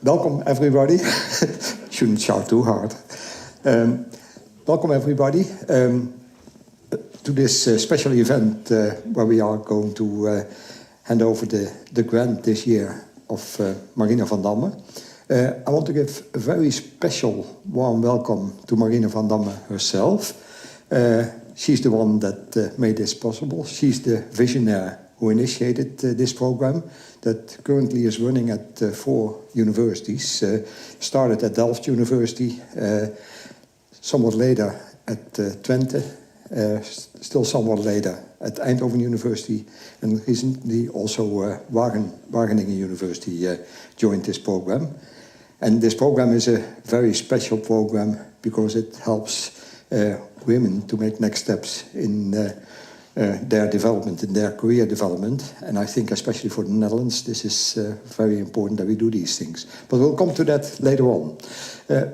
Welcome everybody. Shouldn't shout too hard. Welcome everybody to this special event where we are going to hand over the grant this year of Marina van Damme. I want to give a very special warm welcome to Marina van Damme herself. She's the one that made this possible. She's the visionary who initiated this program that currently is running at 4 universities. Started at Delft University, somewhat later at Twente, still somewhat later at Eindhoven University, and recently also Wageningen University joined this program. And this program is a very special program because it helps women to make next steps in their development, in their career development. And I think especially for the Netherlands, this is very important that we do these things. But we'll come to that later on.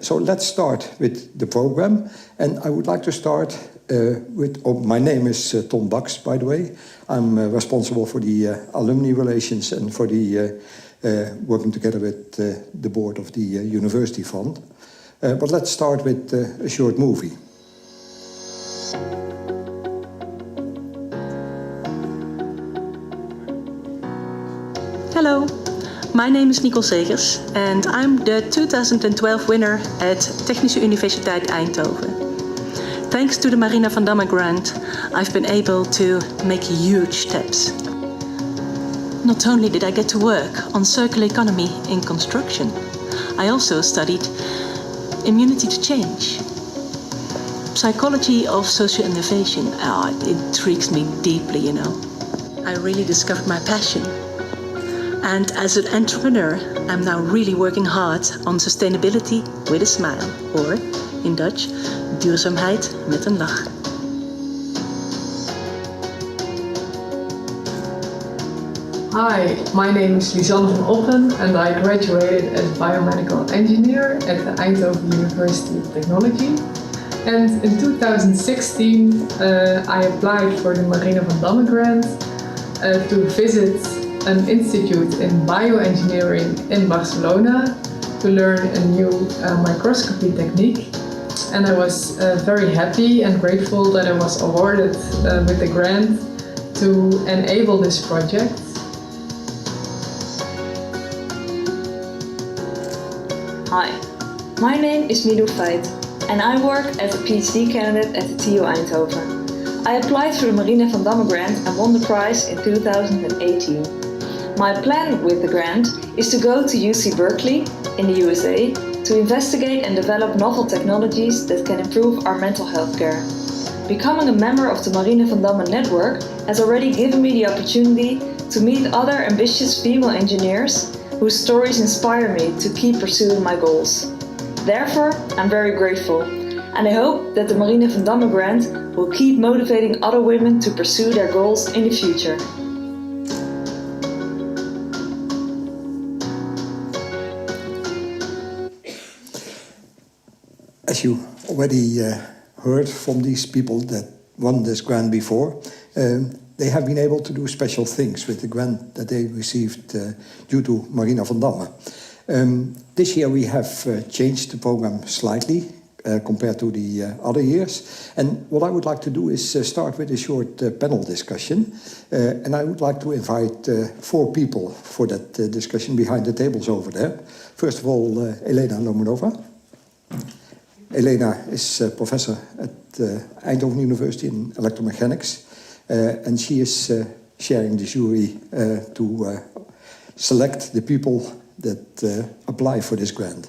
So let's start with the program. And I would like to start with, my name is Tom Baks, by the way. I'm responsible for the alumni relations and for the working together with the board of the University Fund. But let's start with a short movie. Hello, my name is Nicole Segers and I'm the 2012 winner at Technische Universiteit Eindhoven. Thanks to the Marina van Damme Grant, I've been able to make huge steps. Not only did I get to work on circular economy in construction, I also studied immunity to change. Psychology of social innovation, it intrigues me deeply, you know. I really discovered my passion. And as an entrepreneur, I'm now really working hard on sustainability with a smile, or in Dutch, duurzaamheid met een lach. Hi, my name is Lisanne van Oppen and I graduated as biomedical engineer at the Eindhoven University of Technology. And in 2016 I applied for the Marina van Damme Grant to visit an institute in bioengineering in Barcelona to learn a new microscopy technique. And I was very happy and grateful that I was awarded with the grant to enable this project. Hi, my name is Midou Feit and I work as a PhD candidate at the TU Eindhoven. I applied for the Marina van Damme Grant and won the prize in 2018. My plan with the grant is to go to UC Berkeley in the USA to investigate and develop novel technologies that can improve our mental health care. Becoming a member of the Marina van Damme network has already given me the opportunity to meet other ambitious female engineers whose stories inspire me to keep pursuing my goals. Therefore, I'm very grateful, and I hope that the Marina van Damme Grant will keep motivating other women to pursue their goals in the future. As you already heard from these people that won this grant before, they have been able to do special things with the grant that they received due to Marina van Damme. This year we have changed the program slightly compared to the other years. And what I would like to do is start with a short panel discussion. And I would like to invite 4 people for that discussion behind the tables over there. First of all, Elena Lomonova. Elena is a professor at Eindhoven University in electromechanics. And she is sharing the jury to select the people that apply for this grant.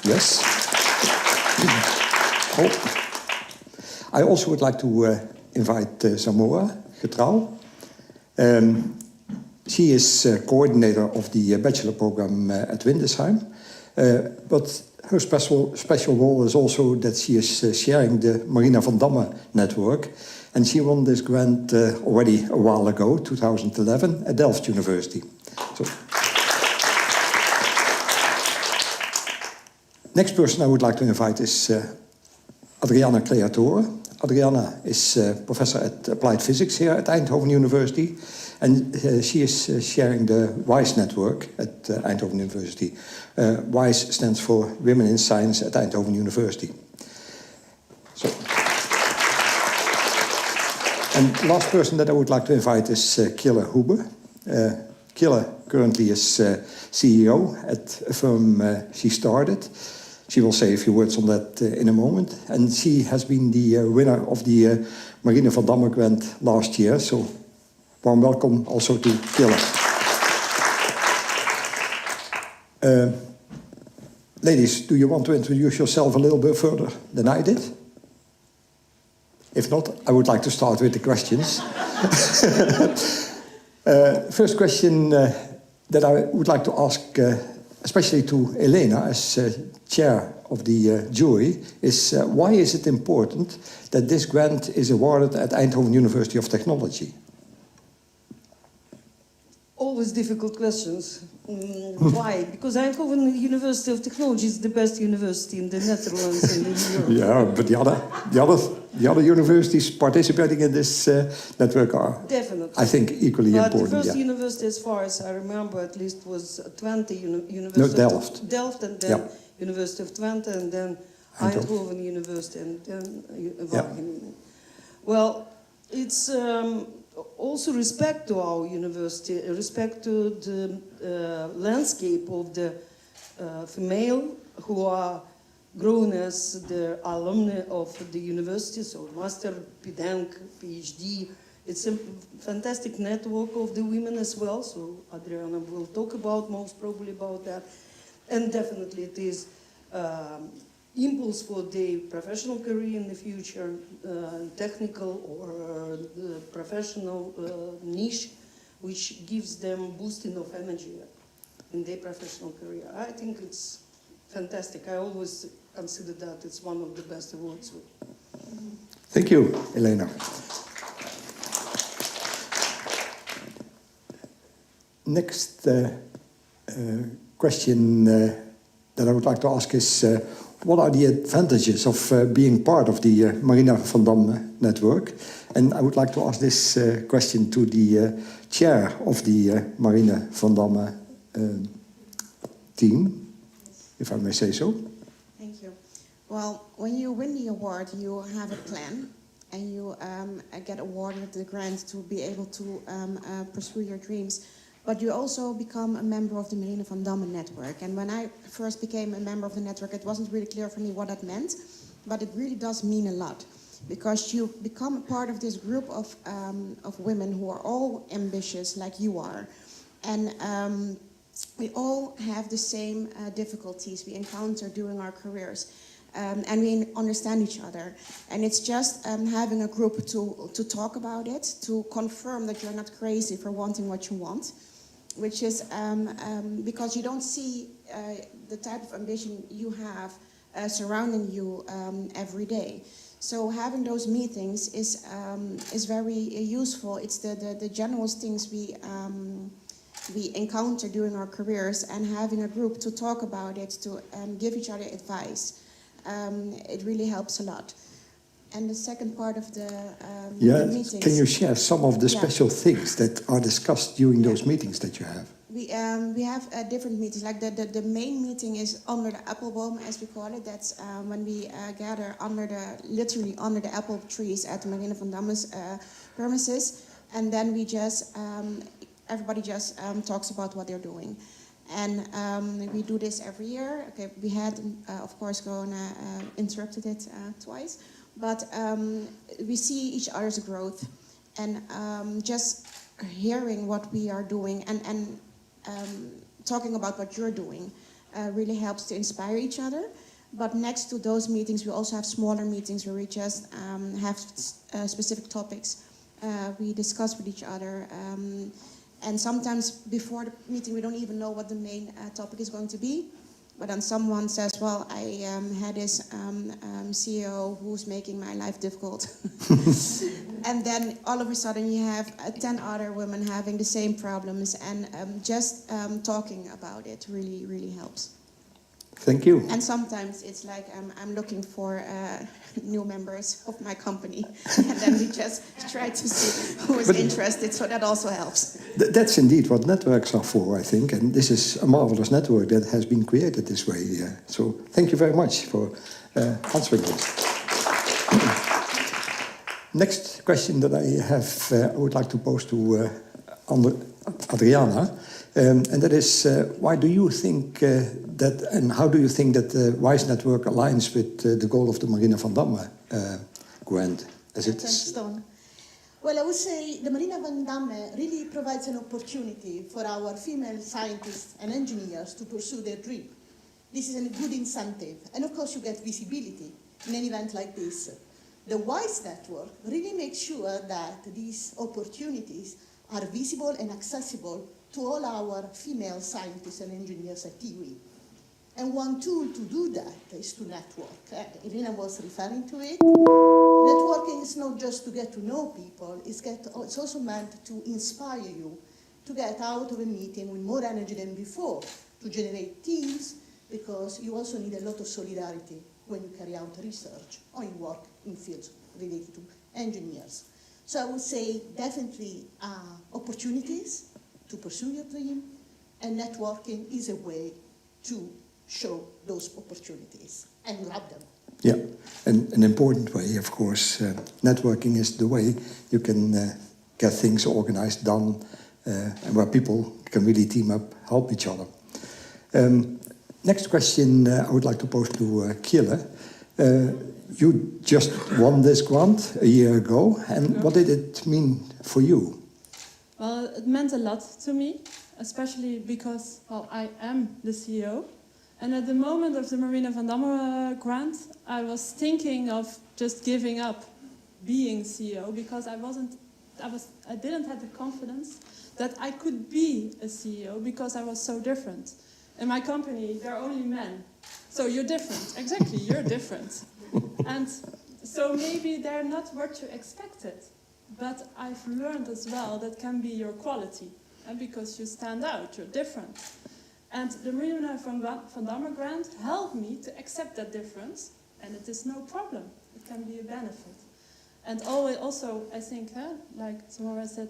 Yes. Oh. I also would like to invite Zamora Getrouw. She is coordinator of the bachelor program at Windesheim. But her special role is also that she is sharing the Marina van Damme network. And she won this grant already a while ago, 2011, at Delft University. So, next person I would like to invite is Adriana Creatore. Adriana is professor at applied physics here at Eindhoven University. And she is sharing the WISE network at Eindhoven University. WISE stands for Women in Science at Eindhoven University. So. And last person that I would like to invite is Kille Huber. Kille currently is CEO at a firm she started. She will say a few words on that in a moment. And she has been the winner of the Marina van Damme Grant last year. So warm welcome also to Kille. Ladies, do you want to introduce yourself a little bit further than I did? If not, I would like to start with the questions. First question that I would like to ask, especially to Elena as chair of the jury, is why is it important that this grant is awarded at Eindhoven University of Technology? Always difficult questions. Why? Because Eindhoven University of Technology is the best university in the Netherlands and in Europe. Yeah, but the other universities participating in this network are, definitely, I think, equally important. The first yeah. university, as far as I remember, at least was Twente University. No, Delft. Delft, and then University of Twente, and then Eindhoven University, and then Wageningen. Well, it's also respect to our university, respect to the landscape of the female who are grown as the alumni of the university, so master, PhD, PhD. It's a fantastic network of the women as well, so Adriana will talk about most probably about that. And definitely it is impulse for their professional career in the future, technical or professional niche, which gives them boosting of energy in their professional career. I think it's fantastic. I always consider that it's one of the best awards. Thank you, Elena. Next question that I would like to ask is, what are the advantages of being part of the Marina van Damme network? And I would like to ask this question to the chair of the Marina van Damme team, if I may say so. Thank you. Well, when you win the award, you have a plan, and you get awarded the grant to be able to pursue your dreams. But you also become a member of the Marina van Damme network. And when I first became a member of the network, it wasn't really clear for me what that meant, but it really does mean a lot. because you become a part of this group of women who are all ambitious like you are. And we all have the same difficulties we encounter during our careers. And we understand each other. And it's just having a group to talk about it, to confirm that you're not crazy for wanting what you want, which is because you don't see the type of ambition you have surrounding you every day. So having those meetings is very useful. It's the general things we encounter during our careers, and having a group to talk about it, to give each other advice. It really helps a lot. And the second part of the meetings... Can you share some of the special things that are discussed during those meetings that you have? We have different meetings. Like the main meeting is under the apple boom, as we call it. That's when we gather literally under the apple trees at Marina van Damme's premises, and then we just everybody just talks about what they're doing. And we do this every year. Okay, we had, of course, Corona interrupted it twice, but we see each other's growth, and just hearing what we are doing and talking about what you're doing really helps to inspire each other. But next to those meetings, we also have smaller meetings where we just have specific topics we discuss with each other. And sometimes before the meeting, we don't even know what the main topic is going to be. But then someone says, well, I had this CEO who's making my life difficult. And then all of a sudden you have 10 other women having the same problems. And just talking about it really, really helps. Thank you. And sometimes it's like I'm looking for new members of my company, and then we just try to see who is interested, so that also helps. That's indeed what networks are for, I think, and this is a marvelous network that has been created this way. So thank you very much for answering this. Next question that I have, I would like to pose to Adriana. And that is, why do you think that, and how do you think that the WISE network aligns with the goal of the Marina van Damme Grant? As it is? Well, I would say the Marina van Damme really provides an opportunity for our female scientists and engineers to pursue their dream. This is a good incentive, and of course you get visibility in an event like this. The WISE network really makes sure that these opportunities are visible and accessible to all our female scientists and engineers at TUI. And one tool to do that is to network. Irina was referring to it. Networking is not just to get to know people, it's also meant to inspire you to get out of a meeting with more energy than before, to generate teams, because you also need a lot of solidarity when you carry out research or you work in fields related to engineers. So I would say definitely opportunities to pursue your dream, and networking is a way to show those opportunities and grab them. Yeah, and an important way, of course. Networking is the way you can get things organized, done, and where people can really team up, help each other. Next question I would like to pose to Kjelle. You just won this grant a year ago, and what did it mean for you? Well, it meant a lot to me, especially because, well, I am the CEO. And at the moment of the Marina van Damme Grant, I was thinking of just giving up being CEO because I didn't have the confidence that I could be a CEO because I was so different. In my company, there are only men. So you're different. Exactly, you're different. And so maybe they're not what you expected. But I've learned as well that can be your quality. And because you stand out, you're different. And the Marina van Damme Grant helped me to accept that difference. And it is no problem. It can be a benefit. And also, I think, like Samara said,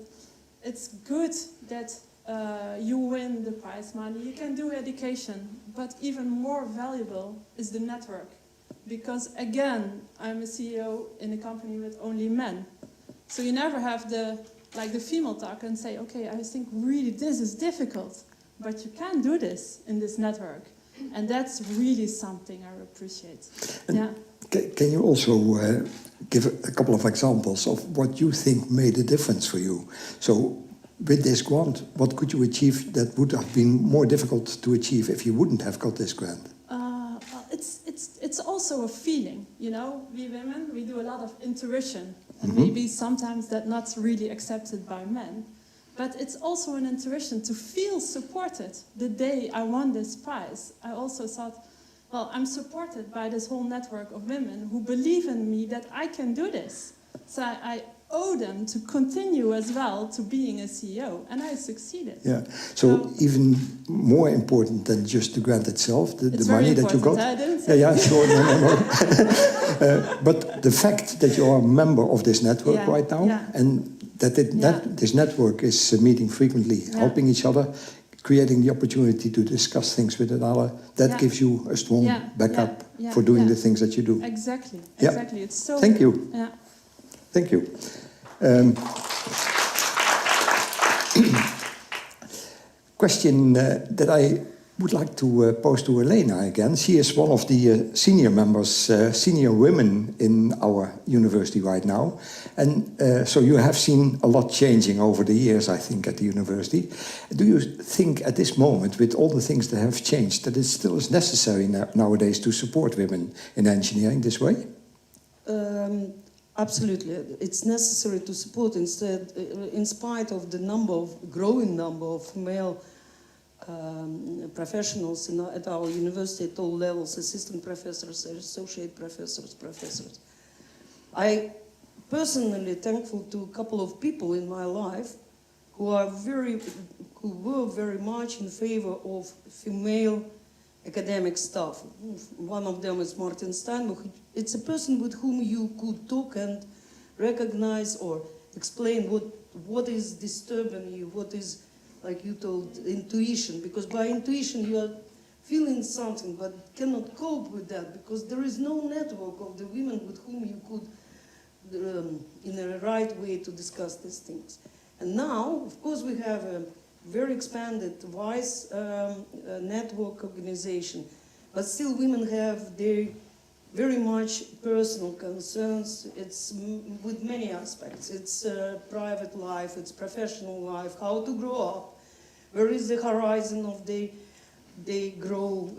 it's good that you win the prize money. You can do education. But even more valuable is the network. Because again, I'm a CEO in a company with only men. So you never have the female talk and say, okay, I think really this is difficult. But you can do this in this network. And that's really something I appreciate. And yeah. Can you also give a couple of examples of what you think made a difference for you? So, with this grant, what could you achieve that would have been more difficult to achieve if you wouldn't have got this grant? Well, it's also a feeling, you know. We women, we do a lot of intuition, and maybe sometimes that's not really accepted by men. But it's also an intuition to feel supported. The day I won this prize, I also thought, well, I'm supported by this whole network of women who believe in me that I can do this. So I owe them to continue as well to being a CEO, and I succeeded. Yeah. So even more important than just the grant itself, the money that you got. I didn't say Yeah, sure, no. But the fact that you are a member of this network right now, and that this network is meeting frequently, helping each other, creating the opportunity to discuss things with another, that gives you a strong backup for doing the things that you do. Exactly. It's so. Thank you. Yeah. Thank you. Question that I would like to pose to Elena again. She is one of the senior members, senior women in our university right now. And so you have seen a lot changing over the years, I think, at the university. Do you think at this moment, with all the things that have changed, that it still is necessary nowadays to support women in engineering this way? Absolutely, it's necessary to support instead, in spite of the growing number of male professionals at our university at all levels, assistant professors, associate professors. I personally thankful to a couple of people in my life who were very much in favor of female academic staff. One of them is Martin Steinbuch. It's a person with whom you could talk and recognize or explain what is disturbing you, what is, like you told, intuition. Because by intuition you are feeling something but cannot cope with that because there is no network of the women with whom you could, in a right way, to discuss these things. And now, of course, we have a very expanded WISE network organization, but still women have their very much personal concerns. It's with many aspects. It's private life, it's professional life, how to grow up, where is the horizon of they grow,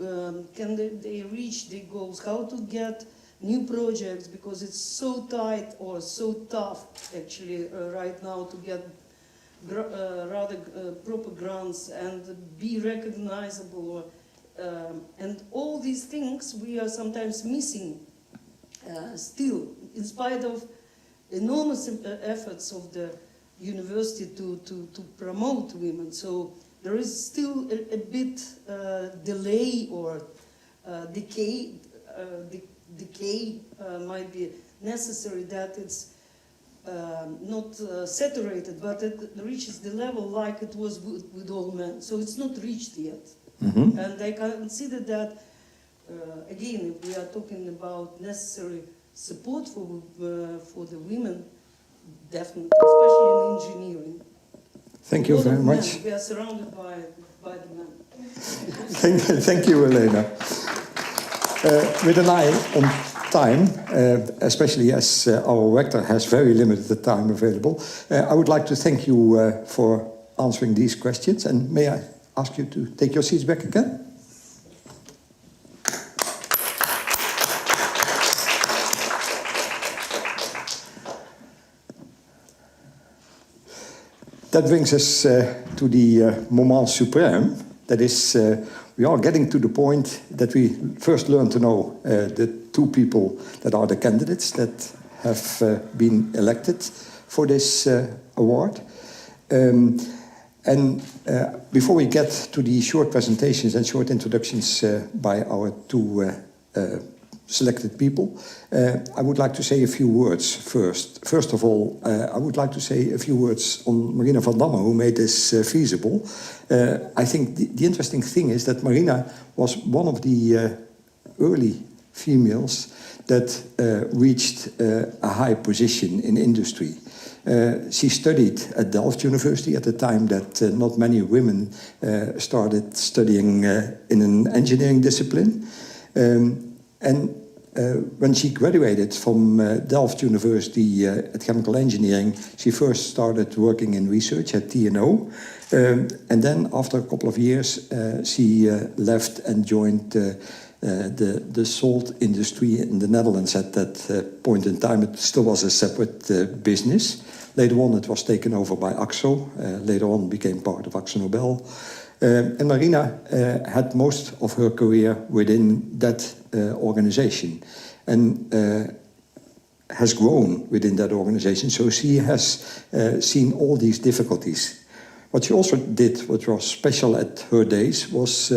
can they reach their goals, how to get new projects, because it's so tight or so tough actually right now to get proper grants and be recognizable, and all these things we are sometimes missing still, in spite of enormous efforts of the university to promote women. So there is still a bit delay or decay might be necessary, that it's not saturated, but it reaches the level like it was with all men. So it's not reached yet. Mm-hmm. And I consider that, again, if we are talking about necessary support for the women, definitely, especially in engineering. Thank you very much. Men, we are surrounded by the men. Thank you, Elena. With an eye on time, especially as our rector has very limited time available, I would like to thank you for answering these questions. And may I ask you to take your seats back again? That brings us to the moment suprême. That is, we are getting to the point that we first learn to know the two people that are the candidates that have been elected for this award. And before we get to the short presentations and short introductions by our two selected people, I would like to say a few words first. First of all, I would like to say a few words on Marina van Damme, who made this feasible. I think the interesting thing is that Marina was one of the early females that reached a high position in industry. She studied at Delft University at the time that not many women started studying in an engineering discipline. When she graduated from Delft University at chemical engineering, she first started working in research at TNO. And then after a couple of years, she left and joined the salt industry in the Netherlands. At that point in time, it still was a separate business. Later on, it was taken over by Akzo. Later on, became part of Akzo Nobel. And Marina had most of her career within that organization and has grown within that organization. So she has seen all these difficulties. What she also did, what was special at her days, was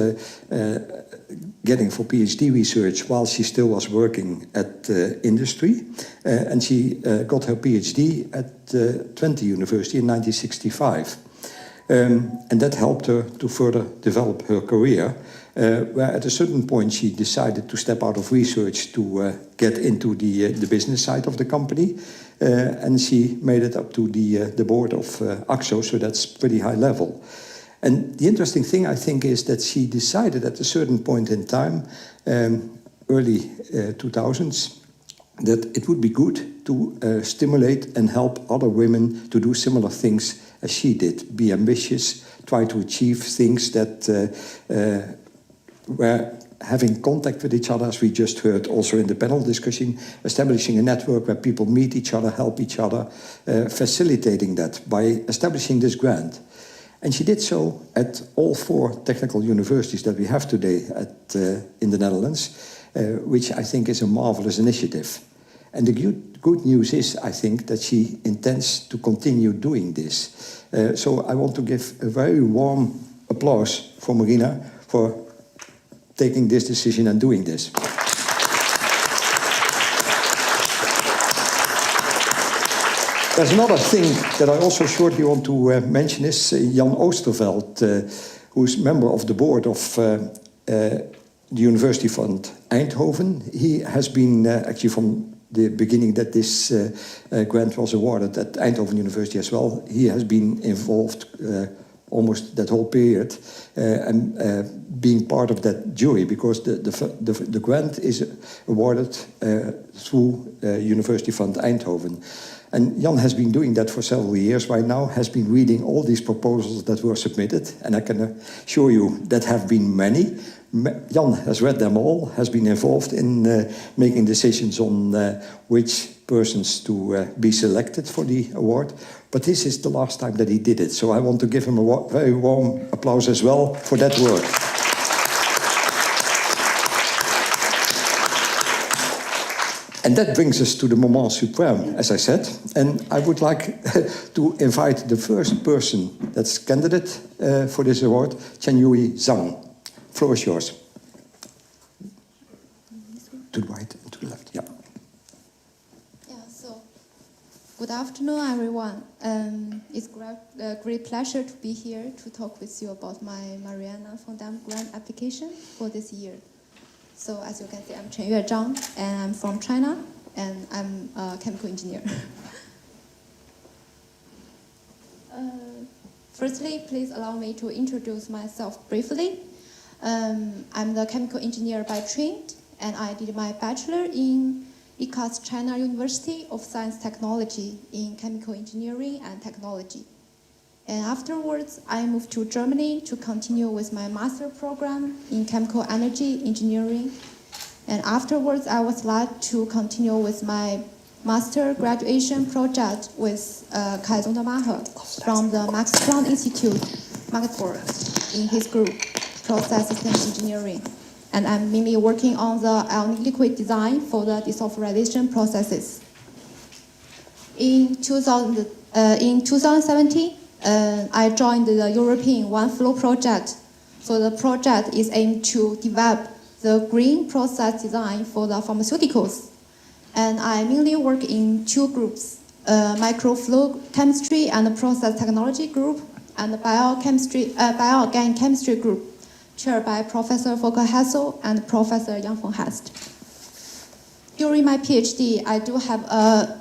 getting for PhD research while she still was working at industry. And she got her PhD at Twente University in 1965. And that helped her to further develop her career, where at a certain point she decided to step out of research to get into the business side of the company. And she made it up to the board of Akzo, so that's pretty high level. And the interesting thing, I think, is that she decided at a certain point in time, early 2000s, that it would be good to stimulate and help other women to do similar things as she did. Be ambitious, try to achieve things that were having contact with each other, as we just heard also in the panel discussion, establishing a network where people meet each other, help each other, facilitating that by establishing this grant. And she did so at all 4 technical universities that we have today in the Netherlands, which I think is a marvelous initiative. And the good news is, I think, that she intends to continue doing this. So I want to give a very warm applause for Marina for taking this decision and doing this. There's another thing that I also shortly want to mention is Jan Oosterveld, who's member of the board of the University Fund Eindhoven. He has been actually from the beginning that this grant was awarded at Eindhoven University as well. He has been involved almost that whole period and being part of that jury, because the grant is awarded through University Fund Eindhoven. And Jan has been doing that for several years right now, has been reading all these proposals that were submitted, and I can assure you that have been many. Jan has read them all, has been involved in making decisions on which persons to be selected for the award. But this is the last time that he did it, so I want to give him a very warm applause as well for that work. And that brings us to the moment supreme, as I said. And I would like to invite the first person that's candidate for this award, Chen-Yui Zhang. Floor is yours. To the right and to the left, yeah. Yeah, so good afternoon, everyone. It's a great pleasure to be here to talk with you about my Marina van Damme Grant application for this year. So as you can see, I'm Chen-Yue Zhang, and I'm from China, and I'm a chemical engineer. Firstly, please allow me to introduce myself briefly. I'm the chemical engineer by training, and I did my bachelor in ICAS China University of Science Technology in chemical engineering and technology. And afterwards, I moved to Germany to continue with my master program in chemical energy engineering. And afterwards, I was allowed to continue with my master graduation project with Kai Zondermacher from the Max Planck Institute, Magdeburg, in his group, Process Systems Engineering. And I'm mainly working on the ionic liquid design for the desulfurization processes. In 2017, I joined the European One Flow project. So the project is aimed to develop the green process design for the pharmaceuticals. And I mainly work in 2 groups, microflow chemistry and the process technology group, and the bioorganic chemistry group, chaired by Professor Volker Hessel and Professor Jan von Hest. During my PhD, I do have a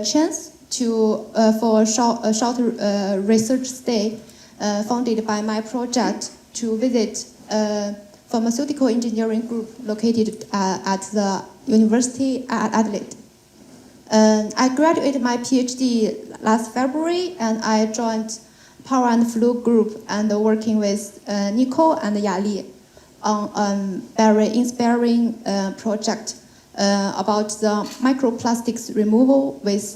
chance for a short research stay funded by my project to visit a pharmaceutical engineering group located at the University at Adelaide. I graduated my PhD last February, and I joined Power and Flow group and working with Nico and Yali on a very inspiring project about the microplastics removal with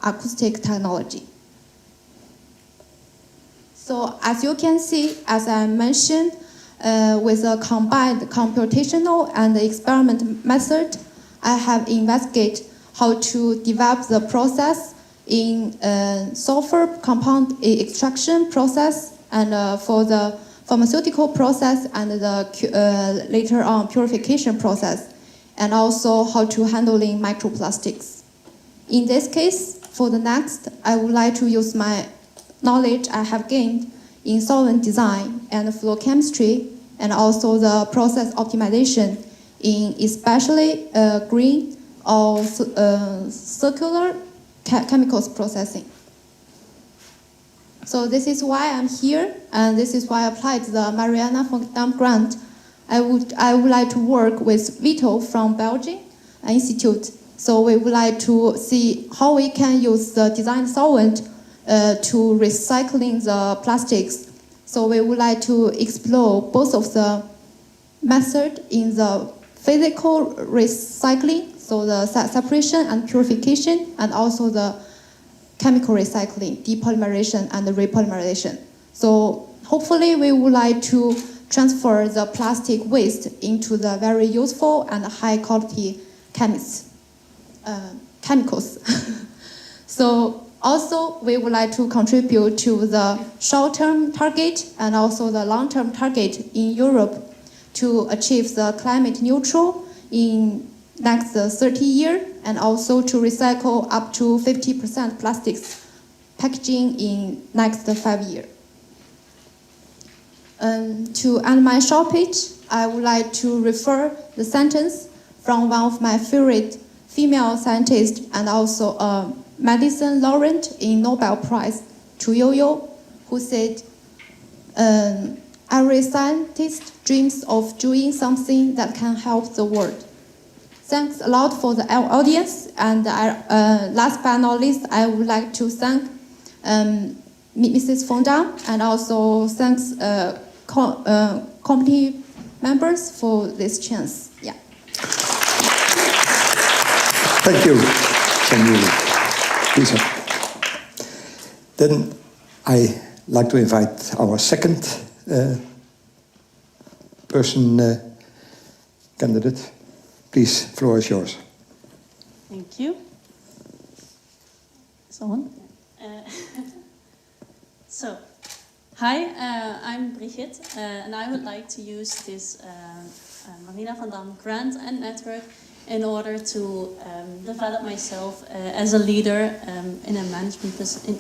acoustic technology. So as you can see, as I mentioned, with a combined computational and experiment method, I have investigated how to develop the process in sulfur compound extraction process, and for the pharmaceutical process and the later on purification process, and also how to handling microplastics. In this case, for the next, I would like to use my knowledge I have gained in solvent design and flow chemistry, and also the process optimization in especially green or circular chemicals processing. So this is why I'm here, and this is why I applied the Marina van Damme Grant. I would like to work with Vito from Belgium Institute. So we would like to see how we can use the design solvent to recycling the plastics. So we would like to explore both of the method in the physical recycling, so the separation and purification, and also the chemical recycling, depolymerization and repolymerization. So hopefully we would like to transfer the plastic waste into the very useful and high quality chemicals. So also we would like to contribute to the short-term target and also the long-term target in Europe to achieve the climate neutral in next 30 years, and also to recycle up to 50% plastics packaging in next 5 years. To end my short pitch, I would like to refer the sentence from one of my favorite female scientists and also a medicine laureate in Nobel Prize, Chu Youyou, who said, every scientist dreams of doing something that can help the world. Thanks a lot for the audience, and last but not least, I would like to thank Mrs. Fandom, and also thanks committee members for this chance. Yeah. Thank you, Lisa. Then I like to invite our second candidate. Please, floor is yours. Thank you. So, hi, I'm Brigitte, and I would like to use this Marina van Damme Grant and network in order to develop myself as a leader in a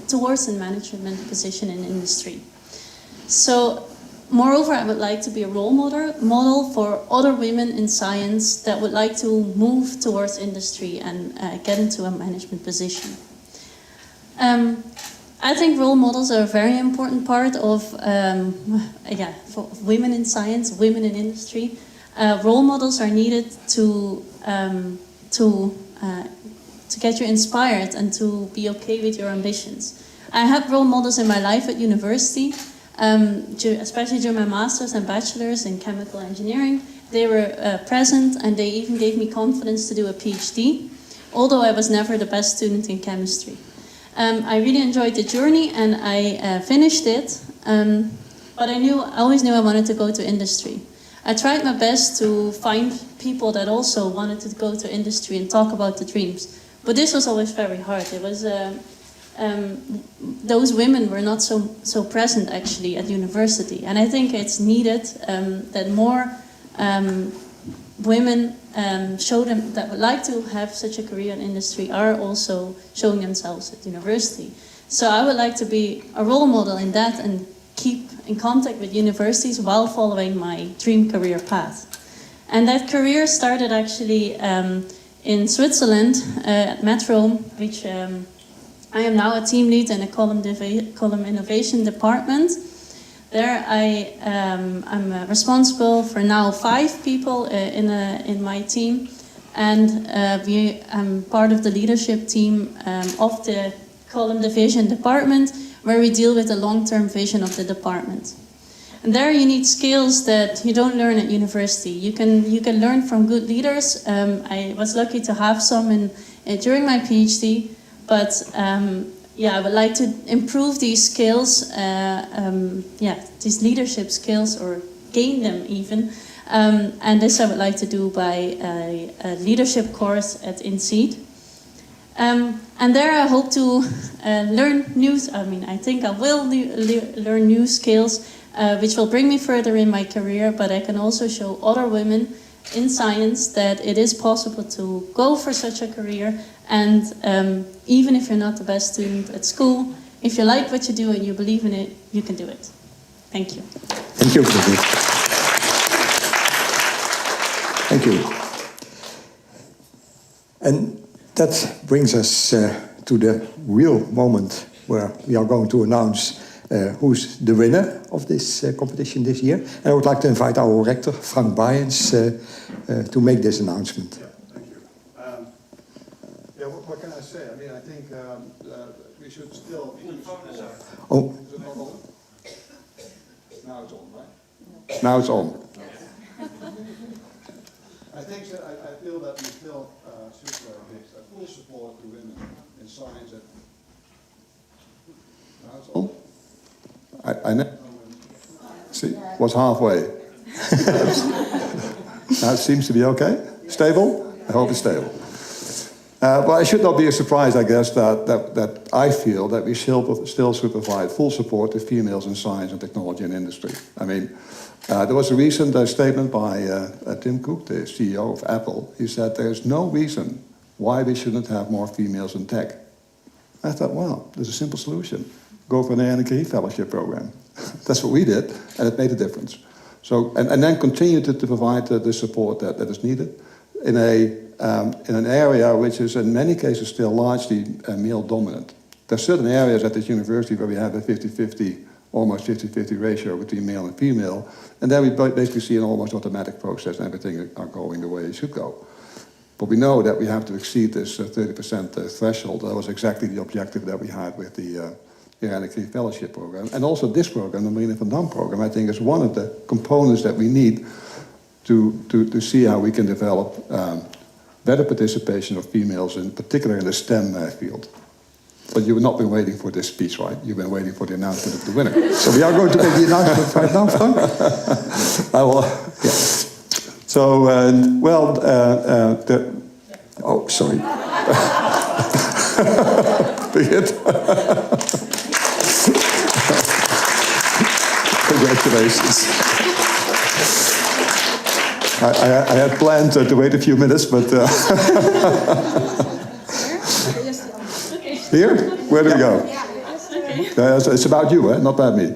towards a management position in industry. So, moreover, I would like to be a role model for other women in science that would like to move towards industry and get into a management position. I think role models are a very important part of, for women in science, women in industry. Role models are needed to get you inspired and to be okay with your ambitions. I had role models in my life at university. Especially during my master's and bachelor's in chemical engineering, they were present, and they even gave me confidence to do a PhD, although I was never the best student in chemistry. I really enjoyed the journey, and I finished it, but I always knew I wanted to go to industry. I tried my best to find people that also wanted to go to industry and talk about the dreams, but this was always very hard. It was those women were not so present actually at university, and I think it's needed that more women show them that would like to have such a career in industry are also showing themselves at university. So I would like to be a role model in that and keep in contact with universities while following my dream career path. And that career started actually in Switzerland at Metro, which I am now a team lead in a column innovation department. There I'm responsible for now 5 people in my team, and I'm part of the leadership team of the column division department, where we deal with the long-term vision of the department. And there you need skills that you don't learn at university. You can learn from good leaders. I was lucky to have some during my PhD, but I would like to improve these skills, these leadership skills, or gain them even. And this I would like to do by a leadership course at INSEAD. And there I hope to learn I think I will learn new skills which will bring me further in my career, but I can also show other women in science that it is possible to go for such a career, and even if you're not the best student at school, if you like what you do and you believe in it, you can do it. Thank you. Thank you. Thank you. And that brings us to the real moment where we are going to announce who's the winner of this competition this year. And I would like to invite our rector, Frank Bayens, to make this announcement. Yeah, thank you. What can I say? I mean, I think we should still... Oh. Is it not on? Now it's on, right? Now it's on. I think that I feel that we still should give full support to women in science. Now it's on. See, was halfway. Now it seems to be okay. Stable? I hope it's stable. But it should not be a surprise, I guess, that I feel that we still should provide full support to females in science and technology and industry. I mean, there was a recent statement by Tim Cook, the CEO of Apple. He said there's no reason why we shouldn't have more females in tech. I thought, well, there's a simple solution. Go for an A&E fellowship program. That's what we did, and it made a difference. So, and then continue to provide the support that is needed in an area which is in many cases still largely male dominant. There are certain areas at this university where we have a 50-50, almost 50-50 ratio between male and female, and then we basically see an almost automatic process and everything are going the way it should go. But we know that we have to exceed this 30% threshold. That was exactly the objective that we had with the A&E fellowship program. And also this program, the Marina van Damme program, I think is one of the components that we need to see how we can develop better participation of females, in particular in the STEM field. But you've not been waiting for this speech, right? You've been waiting for the announcement of the winner. So we are going to make the announcement right now, Frank? I will. Yeah. So, oh, sorry. Begin. Congratulations. I had planned to wait a few minutes, but... Here? Where do we go? It's about you, not about me.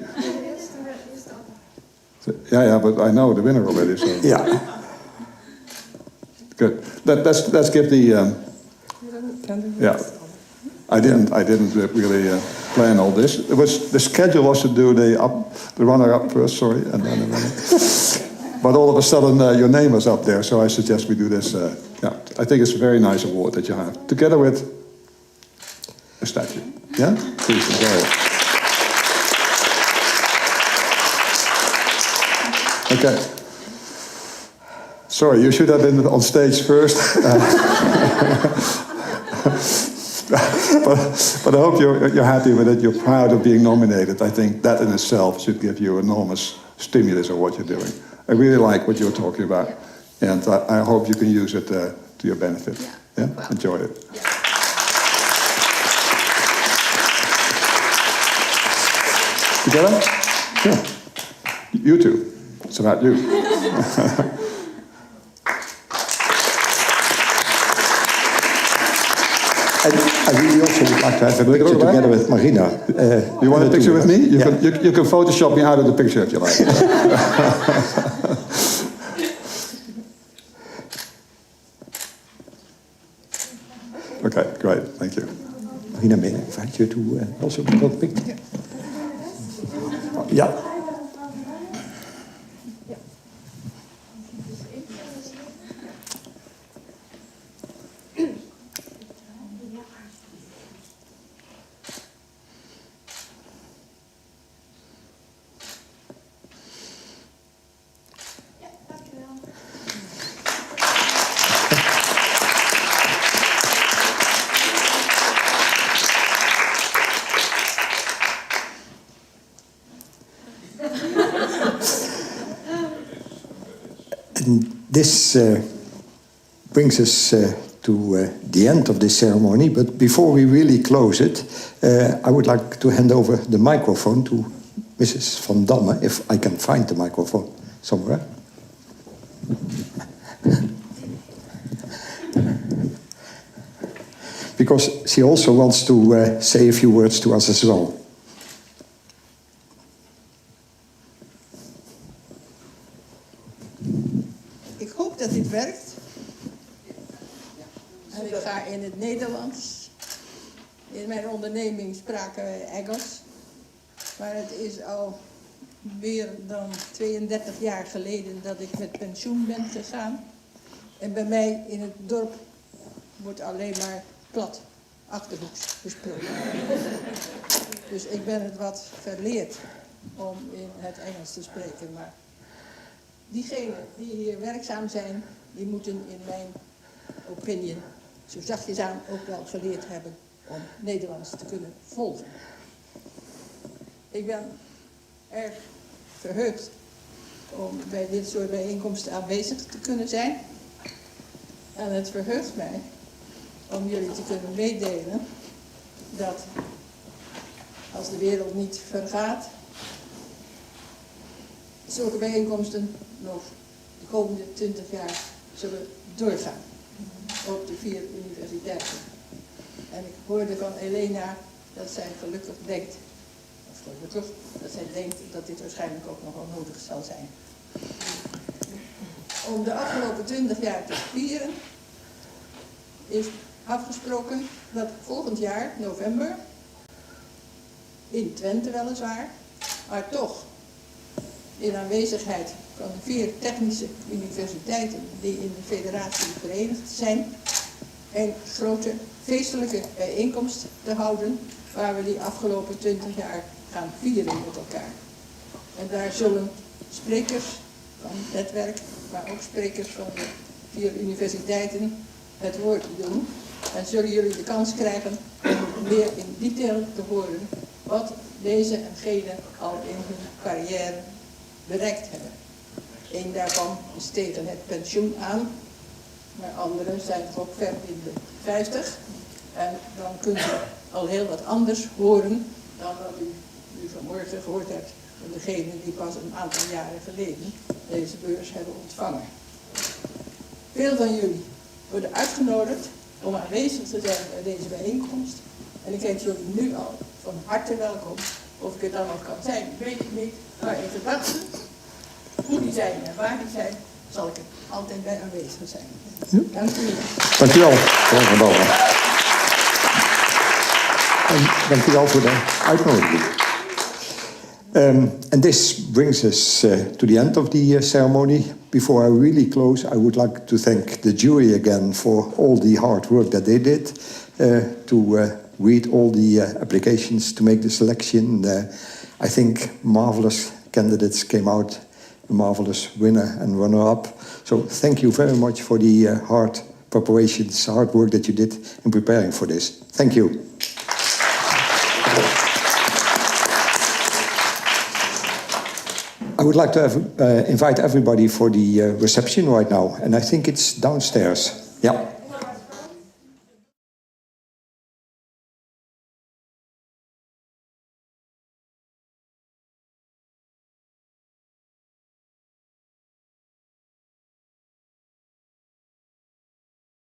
Yeah, but I know the winner already, so... Yeah. Good. Let's give the... yeah. I didn't really plan all this. The schedule was to do the runner-up first, sorry, and then the winner. But all of a sudden, your name was up there, so I suggest we do this. I think it's a very nice award that you have, together with a statue. Yeah? Please enjoy it. Okay. Sorry, you should have been on stage first. But I hope you're happy with it. You're proud of being nominated. I think that in itself should give you enormous stimulus of what you're doing. I really like what you're talking about, and I hope you can use it to your benefit. Yeah? Enjoy it. Together? Yeah. You too. It's about you. I really also would like to have a picture together with Marina. You want a picture with me? You can Photoshop me out of the picture if you like. Okay, great. Thank you. Marina, may I invite you to also take a picture? Yeah. And this brings us to the end of this ceremony, but before we really close it, I would like to hand over the microphone to Mrs. van Damme, if I can find the microphone somewhere. Because she also wants to say a few words to us as well. Ik hoop dat dit werkt. En ik ga in het Nederlands. In mijn onderneming spraken wij Engels. Maar het is al meer dan 32 jaar geleden dat ik met pensioen ben gegaan. En bij mij in het dorp wordt alleen maar plat Achterhoeks gesproken. Dus ik ben het wat verleerd om in het Engels te spreken. Maar diegenen die hier werkzaam zijn, die moeten in mijn opinie zo zachtjes aan ook wel geleerd hebben om Nederlands te kunnen volgen. Ik ben erg verheugd om bij dit soort bijeenkomsten aanwezig te kunnen zijn. En het verheugt mij om jullie te kunnen meedelen dat als de wereld niet vergaat, zulke bijeenkomsten nog de komende 20 jaar zullen doorgaan op de 4 universiteiten. En ik hoorde van Elena dat zij gelukkig denkt, dat zij denkt dat dit waarschijnlijk ook nog wel nodig zal zijn. Om de afgelopen 20 jaar te vieren is afgesproken dat volgend jaar, november, in Twente weliswaar, maar toch in aanwezigheid van de 4 technische universiteiten die in de federatie verenigd zijn, een grote feestelijke bijeenkomst te houden waar we die afgelopen 20 jaar gaan vieren met elkaar. En daar zullen sprekers van het netwerk, maar ook sprekers van de 4 universiteiten het woord doen. En zullen jullie de kans krijgen om meer in detail te horen wat deze en gene al in hun carrière bereikt hebben. Eén daarvan is tegen het pensioen aan, maar anderen zijn toch ook ver in de 50. En dan kunt u al heel wat anders horen dan wat u nu vanmorgen gehoord hebt van degenen die pas een aantal jaren geleden deze beurs hebben ontvangen. Veel van jullie worden uitgenodigd om aanwezig te zijn bij deze bijeenkomst. En ik heet jullie nu al van harte welkom. Of ik het dan nog kan zijn, weet ik niet. Maar in gedachten, hoe die zijn en waar die zijn, zal ik er altijd bij aanwezig zijn. Dank u wel. Dank u wel, mevrouw Van Damme. En dank u wel voor de uitnodiging. And this brings us to the end of the ceremony. Before I really close, I would like to thank the jury again for all the hard work that they did to read all the applications to make the selection. I think marvelous candidates came out, a marvelous winner and runner-up. So thank you very much for the hard preparations, hard work that you did in preparing for this. Thank you. I would like to invite everybody for the reception right now, and I think it's downstairs. Yeah.